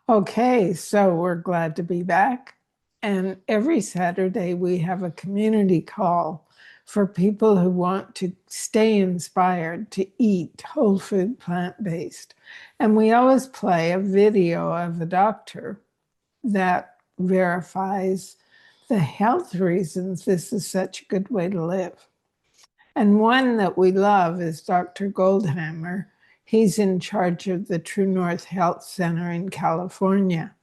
Okay, so we're glad to be back. And every Saturday we have a community call for people who want to stay inspired to eat whole food plant-based. And we always play a video of a doctor that verifies the health reasons this is such a good way to live. And one that we love is Dr. Goldhammer. He's in charge of the True North Health Center in California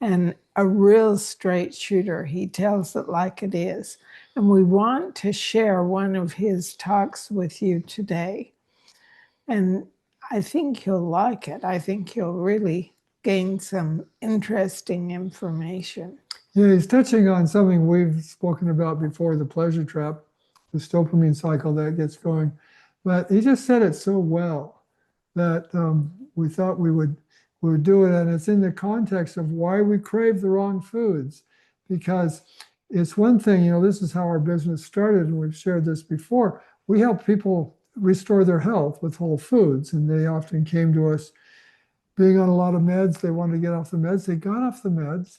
and a real straight shooter. He tells it like it is. And we want to share one of his talks with you today. And I think you'll like it. I think you'll really gain some interesting information. Yeah, he's touching on something we've spoken about before, the pleasure trap, the dopamine cycle that gets going. But he just said it so well that we thought we would do it. And it's in the context of why we crave the wrong foods. Because it's one thing, this is how our business started, and we've shared this before. We help people restore their health with whole foods. And they often came to us being on a lot of meds. They wanted to get off the meds. They got off the meds.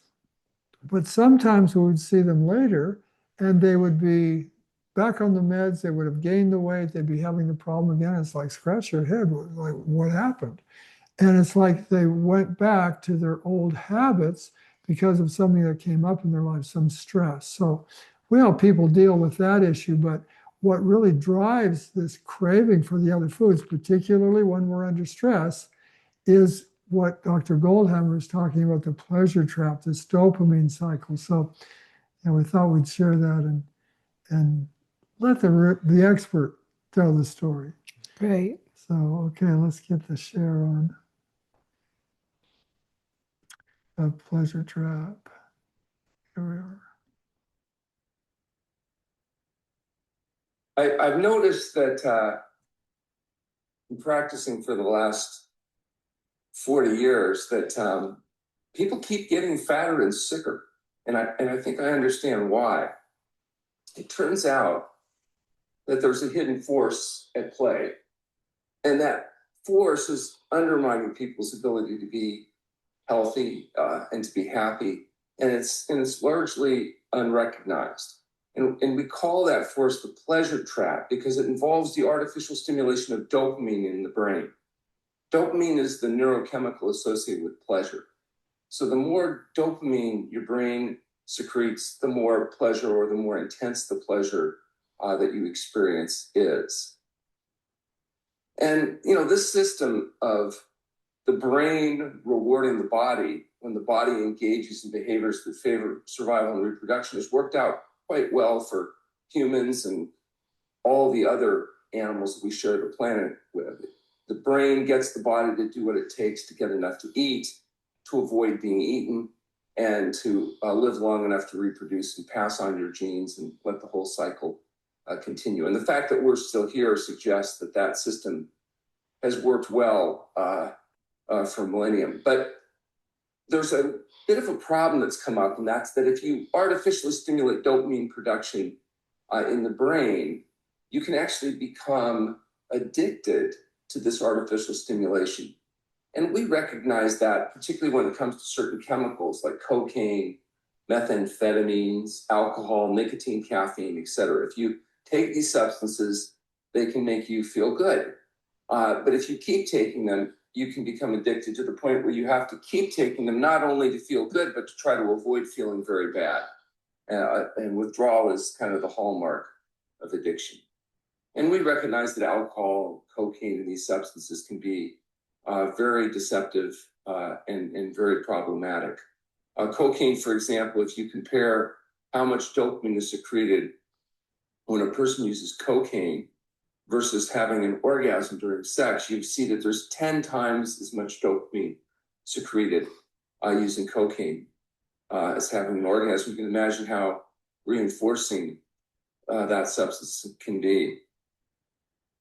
But sometimes we would see them later and they would be back on the meds. They would have gained the weight. They'd be having the problem again. It's like, scratch your head. Like, what happened? And it's like they went back to their old habits because of something that came up in their life, some stress. So we help people deal with that issue. But what really drives this craving for the other foods, particularly when we're under stress, is what Dr. Goldhammer is talking about, the pleasure trap, this dopamine cycle. So we thought we'd share that and let the expert tell the story. Great. So, okay, let's get the share on. The pleasure trap. Here we are. I've noticed that in practicing for the last 40 years that people keep getting fatter and sicker. And I think I understand why. It turns out that there's a hidden force at play. And that force is undermining people's ability to be healthy and to be happy. And it's largely unrecognized. And we call that force the pleasure trap because it involves the artificial stimulation of dopamine in the brain. Dopamine is the neurochemical associated with pleasure. So the more dopamine your brain secretes, the more pleasure or the more intense the pleasure that you experience is. And, this system of the brain rewarding the body when the body engages in behaviors that favor survival and reproduction has worked out quite well for humans and all the other animals that we share the planet with. The brain gets the body to do what it takes to get enough to eat, to avoid being eaten, and to live long enough to reproduce and pass on your genes and let the whole cycle continue. And the fact that we're still here suggests that that system has worked well for millennium. But there's a bit of a problem that's come up, and that's that if you artificially stimulate dopamine production in the brain, you can actually become addicted to this artificial stimulation. And we recognize that, particularly when it comes to certain chemicals like cocaine, methamphetamines, alcohol, nicotine, caffeine, et cetera. If you take these substances, they can make you feel good. But if you keep taking them, you can become addicted to the point where you have to keep taking them, not only to feel good, but to try to avoid feeling very bad. And withdrawal is kind of the hallmark of addiction. And we recognize that alcohol, cocaine, and these substances can be very deceptive and very problematic. Cocaine, for example, if you compare how much dopamine is secreted when a person uses cocaine versus having an orgasm during sex, you see that there's 10 times as much dopamine secreted using cocaine as having an orgasm. You can imagine how reinforcing that substance can be.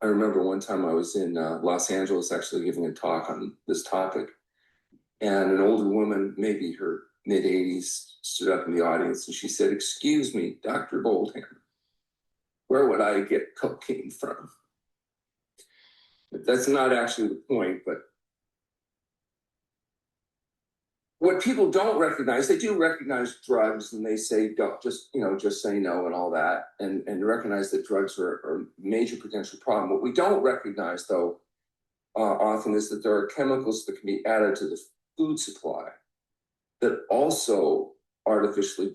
I remember one time I was in Los Angeles actually giving a talk on this topic, and an older woman, maybe her mid-80s, stood up in the audience and she said, "Excuse me, Dr. Goldhammer, where would I get cocaine from?" But that's not actually the point, but what people don't recognize, they do recognize drugs, and they say, don't just say no and all that, and recognize that drugs are a major potential problem. What we don't recognize, though, often is that there are chemicals that can be added to the food supply that also artificially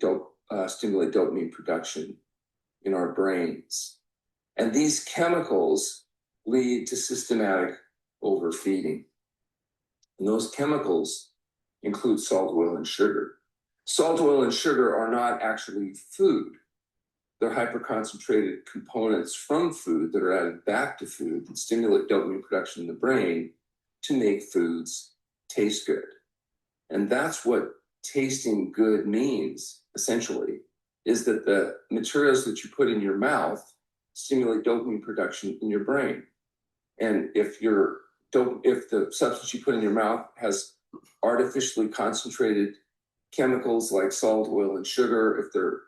stimulate dopamine production in our brains. And these chemicals lead to systematic overfeeding. And those chemicals include salt, oil, and sugar. Salt, oil, and sugar are not actually food. They're hyperconcentrated components from food that are added back to food that stimulate dopamine production in the brain to make foods taste good. And that's what tasting good means, essentially, is that the materials that you put in your mouth stimulate dopamine production in your brain. And if the substance you put in your mouth has artificially concentrated chemicals like salt, oil, and sugar, if they're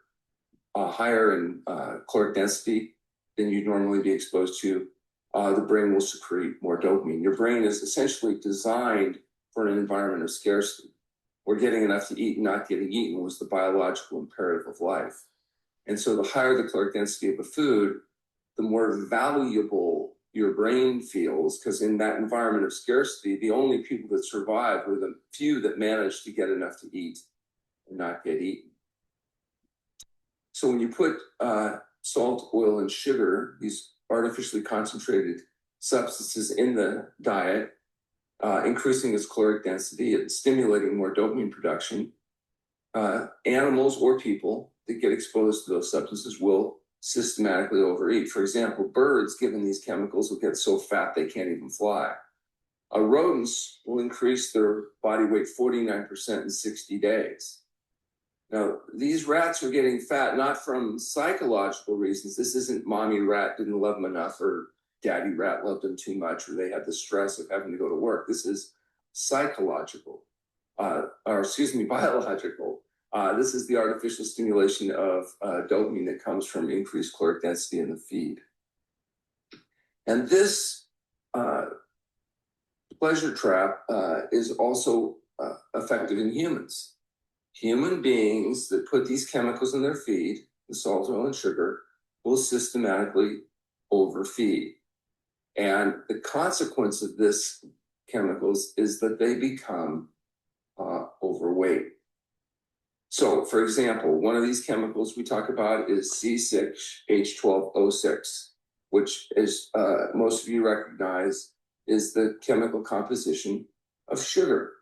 higher in caloric density than you'd normally be exposed to, the brain will secrete more dopamine. Your brain is essentially designed for an environment of scarcity, where getting enough to eat and not getting eaten was the biological imperative of life. And so the higher the caloric density of a food, the more valuable your brain feels, because in that environment of scarcity, the only people that survive were the few that managed to get enough to eat and not get eaten. So when you put salt, oil, and sugar, these artificially concentrated substances in the diet, increasing its caloric density and stimulating more dopamine production, animals or people that get exposed to those substances will systematically overeat. For example, birds, given these chemicals, will get so fat they can't even fly. Rodents will increase their body weight 49% in 60 days. Now, these rats are getting fat not from psychological reasons. This isn't mommy rat didn't love them enough, or daddy rat loved them too much, or they had the stress of having to go to work. This is psychological, biological. This is the artificial stimulation of dopamine that comes from increased caloric density in the feed. And this pleasure trap is also effective in humans. Human beings that put these chemicals in their feed, the salt, oil, and sugar, will systematically overfeed. And the consequence of this chemicals is that they become overweight. So, for example, one of these chemicals we talk about is C6H12O6, which, as most of you recognize, is the chemical composition of sugar.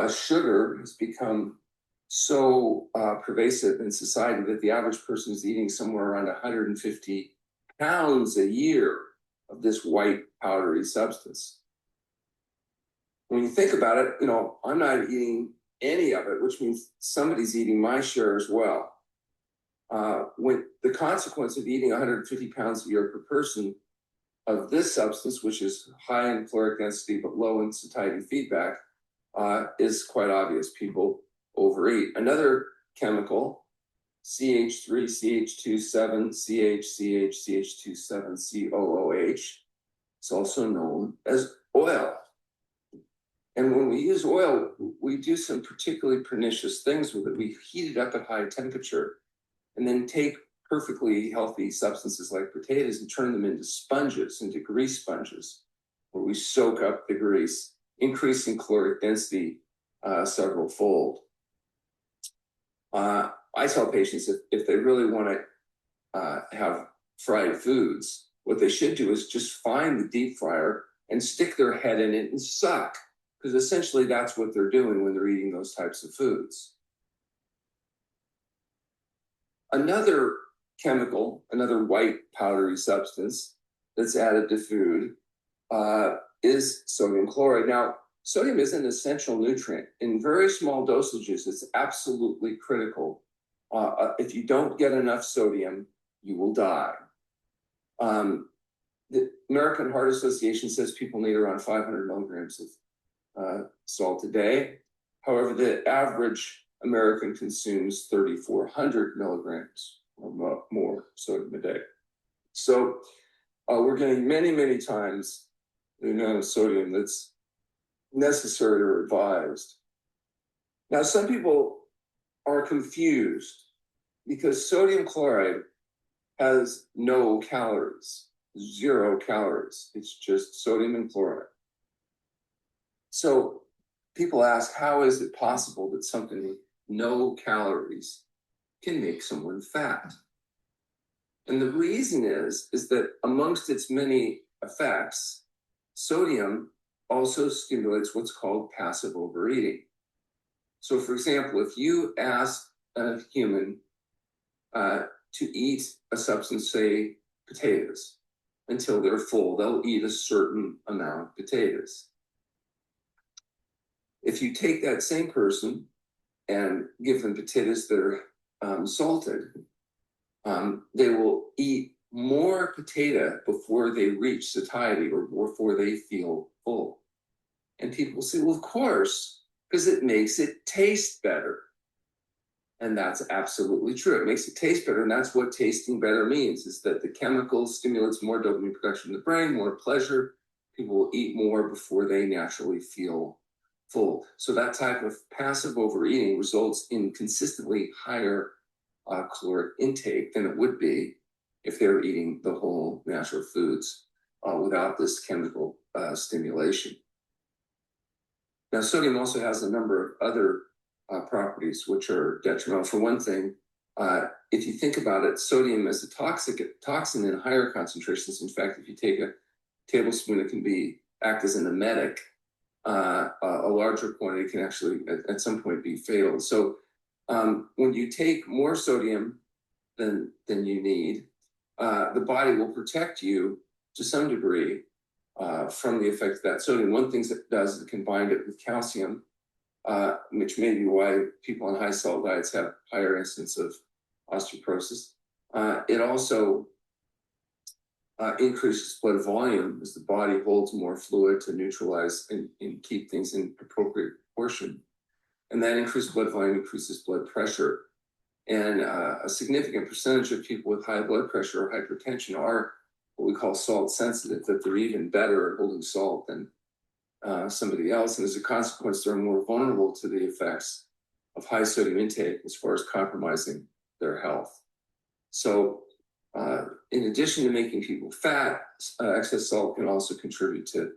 Sugar has become so pervasive in society that the average person is eating somewhere around 150 pounds a year of this white powdery substance. When you think about it, I'm not eating any of it, which means somebody's eating my share as well. When the consequence of eating 150 pounds a year per person of this substance, which is high in caloric density but low in satiety feedback, is quite obvious. People overeat. Another chemical, CH3, CH27, CH, CH27, COOH, is also known as oil. And when we use oil, we do some particularly pernicious things with it. We heat it up at high temperature and then take perfectly healthy substances like potatoes and turn them into sponges, into grease sponges, where we soak up the grease, increasing caloric density several fold. I tell patients if they really want to have fried foods, what they should do is just find the deep fryer and stick their head in it and suck, because essentially that's what they're doing when they're eating those types of foods. Another chemical, another white powdery substance that's added to food is sodium chloride. Now, sodium is an essential nutrient. In very small dosages, it's absolutely critical. If you don't get enough sodium, you will die. The American Heart Association says people need around 500 milligrams of salt a day. However, the average American consumes 3,400 milligrams or more sodium a day. So we're getting many, many times the amount of sodium that's necessary or advised. Now, some people are confused because sodium chloride has no calories, 0 calories. It's just sodium and chloride. So people ask, how is it possible that something with no calories can make someone fat? And the reason is that amongst its many effects, sodium also stimulates what's called passive overeating. So, for example, if you ask a human to eat a substance, say potatoes, until they're full, they'll eat a certain amount of potatoes. If you take that same person and give them potatoes that are salted, they will eat more potato before they reach satiety or before they feel full. And people say, well, of course, because it makes it taste better. And that's absolutely true. It makes it taste better. And that's what tasting better means, is that the chemical stimulates more dopamine production in the brain, more pleasure. People will eat more before they naturally feel full. So that type of passive overeating results in consistently higher caloric intake than it would be if they were eating the whole natural foods without this chemical stimulation. Now, sodium also has a number of other properties which are detrimental. For one thing, if you think about it, sodium is a toxin in higher concentrations. In fact, if you take a tablespoon, it can act as an emetic. A larger quantity can actually at some point be fatal. So when you take more sodium than you need, the body will protect you to some degree from the effect of that sodium. One thing it does is it can bind it with calcium, which may be why people on high salt diets have higher incidence of osteoporosis. It also increases blood volume as the body holds more fluid to neutralize and keep things in appropriate proportion. And that increased blood volume increases blood pressure. And a significant percentage of people with high blood pressure or hypertension are what we call salt sensitive, that they're even better at holding salt than somebody else. And as a consequence, they're more vulnerable to the effects of high sodium intake as far as compromising their health. So in addition to making people fat, excess salt can also contribute to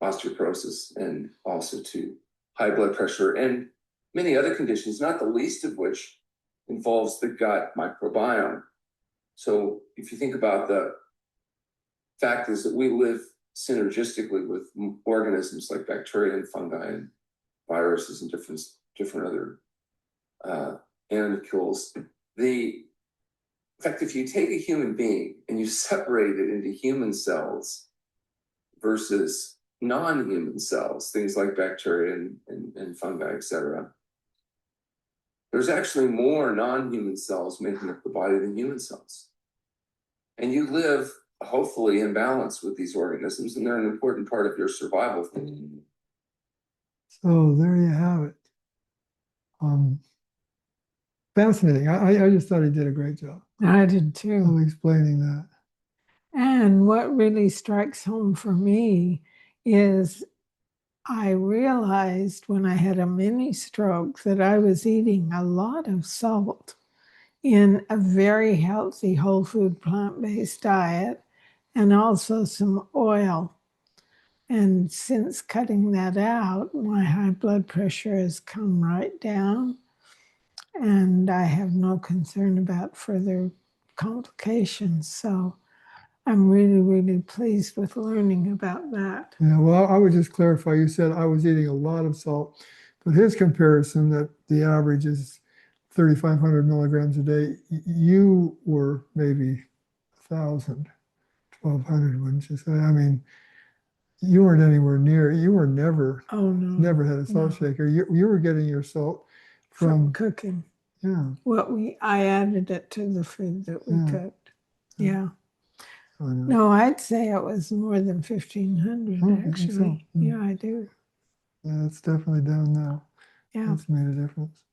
osteoporosis and also to high blood pressure and many other conditions, not the least of which involves the gut microbiome. So if you think about the fact is that we live synergistically with organisms like bacteria and fungi and viruses and different other animalcules. In fact, if you take a human being and you separate it into human cells versus non-human cells, things like bacteria and fungi, etc., there's actually more non-human cells making up the body than human cells. And you live, hopefully, in balance with these organisms, and they're an important part of your survival. So there you have it. Fascinating. I just thought he did a great job I did too. of explaining that. And what really strikes home for me is I realized when I had a mini stroke that I was eating a lot of salt in a very healthy whole food plant-based diet and also some oil. And since cutting that out, my high blood pressure has come right down and I have no concern about further complications. So I'm really, really pleased with learning about that. Yeah, well, I would just clarify, you said I was eating a lot of salt, but his comparison that the average is 3,500 milligrams a day, you were maybe 1,000, 1,200, wouldn't you say? I mean, you weren't anywhere near, you were never, Oh, no. never had a salt shaker. You were getting your salt From cooking. Yeah. I added it to the food that we cooked. Yeah. I know. No, I'd say it was more than 1,500 Oh, I think actually. so. Yeah, I do. Yeah, it's definitely down now. Yeah. It's made a difference.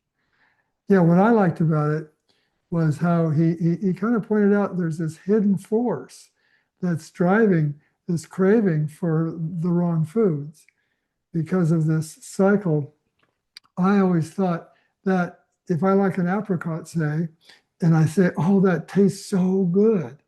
Yeah, what I liked about it was how he kind of pointed out there's this hidden force that's driving this craving for the wrong foods because of this cycle I always thought that if I like an apricot, say, and I say, oh, that tastes so good,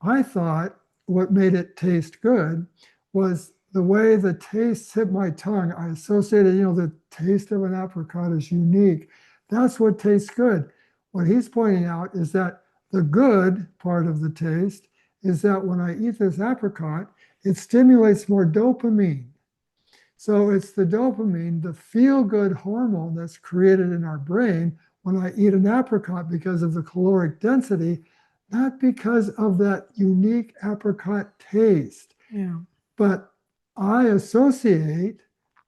I thought what made it taste good was the way the taste hit my tongue. I associated, the taste of an apricot is unique. That's what tastes good. What he's pointing out is that the good part of the taste is that when I eat this apricot, it stimulates more dopamine. So it's the dopamine, the feel good hormone that's created in our brain when I eat an apricot because of the caloric density, not because of that unique apricot taste. Yeah. But I associate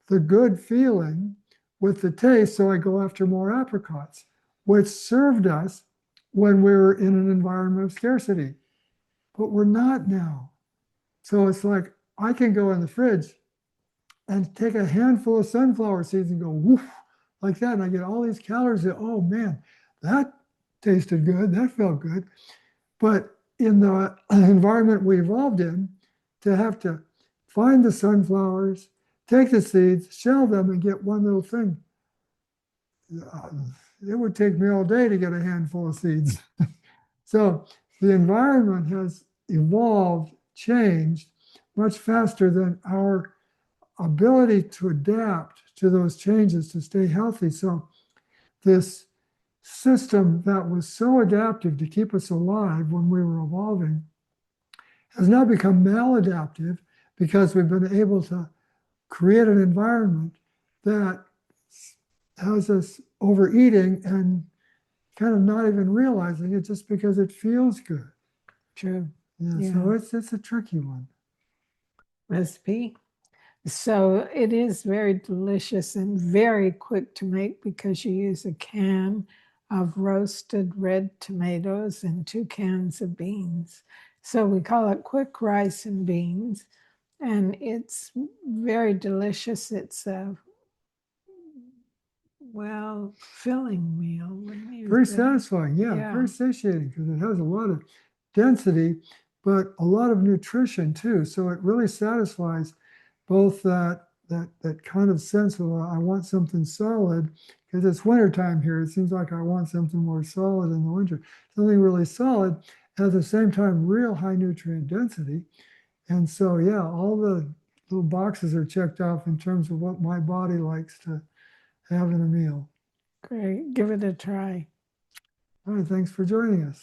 the good feeling with the taste, so I go after more apricots, which served us when we were in an environment of scarcity. But we're not now. So it's like I can go in the fridge and take a handful of sunflower seeds and go woof like that, and I get all these calories. That, oh man, that tasted good. That felt good. But in the environment we evolved in, to have to find the sunflowers, take the seeds, shell them, and get one little thing, it would take me all day to get a handful of seeds. So the environment has evolved, changed much faster than our ability to adapt to those changes to stay healthy. So this system that was so adaptive to keep us alive when we were evolving has now become maladaptive because we've been able to create an environment that has us overeating and kind of not even realizing it just because it feels good. True. Yeah. So it's a tricky one. Recipe. So it is very delicious and very quick to make because you use a can of roasted red tomatoes and 2 cans of beans. So we call it quick rice and beans, and it's very delicious. It's a filling meal. Very satisfying, yeah, very satiating because it has a lot of density, but a lot of nutrition too. So it really satisfies both that kind of sense of I want something solid because it's wintertime here. It seems like I want something more solid in the winter. Something really solid, at the same time, real high nutrient density. And so, yeah, all the little boxes are checked off in terms of what my body likes to have in a meal. Great. Give it a try. All right, thanks for joining us.